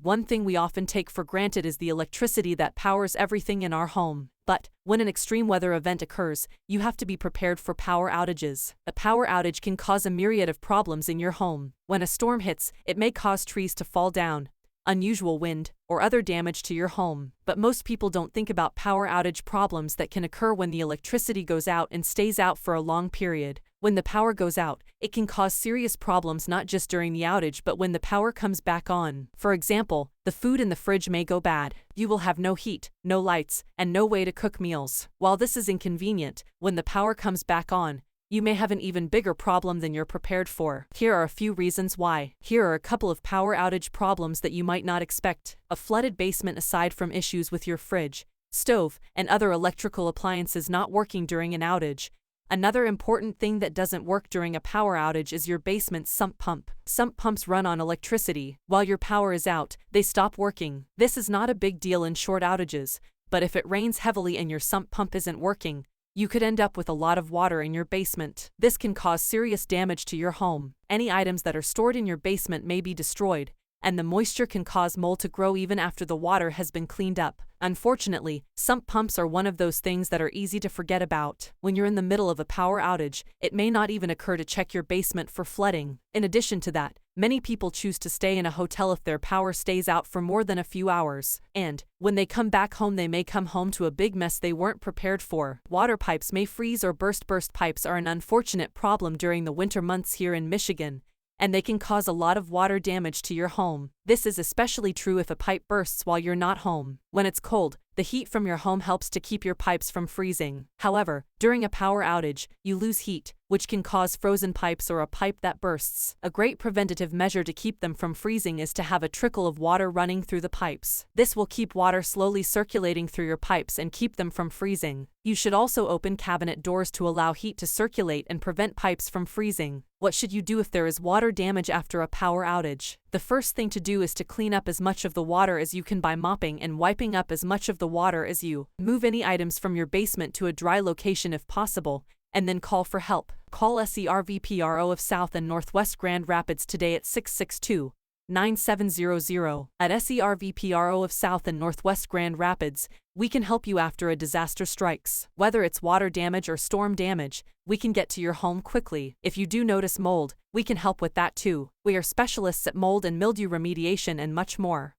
One thing we often take for granted is the electricity that powers everything in our home. But when an extreme weather event occurs, you have to be prepared for power outages. A power outage can cause a myriad of problems in your home. When a storm hits, it may cause trees to fall down, unusual wind, or other damage to your home. But most people don't think about power outage problems that can occur when the electricity goes out and stays out for a long period. When the power goes out, it can cause serious problems not just during the outage but when the power comes back on. For example, the food in the fridge may go bad. You will have no heat, no lights, and no way to cook meals. While this is inconvenient, when the power comes back on, you may have an even bigger problem than you're prepared for. Here are a few reasons why. Here are a couple of power outage problems that you might not expect. A flooded basement. Aside from issues with your fridge, stove, and other electrical appliances not working during an outage, another important thing that doesn't work during a power outage is your basement's sump pump. Sump pumps run on electricity. While your power is out, they stop working. This is not a big deal in short outages, but if it rains heavily and your sump pump isn't working, you could end up with a lot of water in your basement. This can cause serious damage to your home. Any items that are stored in your basement may be destroyed, and the moisture can cause mold to grow even after the water has been cleaned up. Unfortunately, sump pumps are one of those things that are easy to forget about. When you're in the middle of a power outage, it may not even occur to check your basement for flooding. In addition to that, many people choose to stay in a hotel if their power stays out for more than a few hours. And when they come back home, they may come home to a big mess they weren't prepared for. Water pipes may freeze or burst. Burst pipes are an unfortunate problem during the winter months here in Michigan, and they can cause a lot of water damage to your home. This is especially true if a pipe bursts while you're not home. When it's cold, the heat from your home helps to keep your pipes from freezing. However, during a power outage, you lose heat, which can cause frozen pipes or a pipe that bursts. A great preventative measure to keep them from freezing is to have a trickle of water running through the pipes. This will keep water slowly circulating through your pipes and keep them from freezing. You should also open cabinet doors to allow heat to circulate and prevent pipes from freezing. What should you do if there is water damage after a power outage? The first thing to do is to clean up as much of the water as you can by mopping and wiping up as much of the water as you move any items from your basement to a dry location if possible, and then call for help. Call SERVPRO of South and Northwest Grand Rapids today at 662-9700. At SERVPRO of South and Northwest Grand Rapids, we can help you after a disaster strikes. Whether it's water damage or storm damage, we can get to your home quickly. If you do notice mold, we can help with that too. We are specialists at mold and mildew remediation and much more.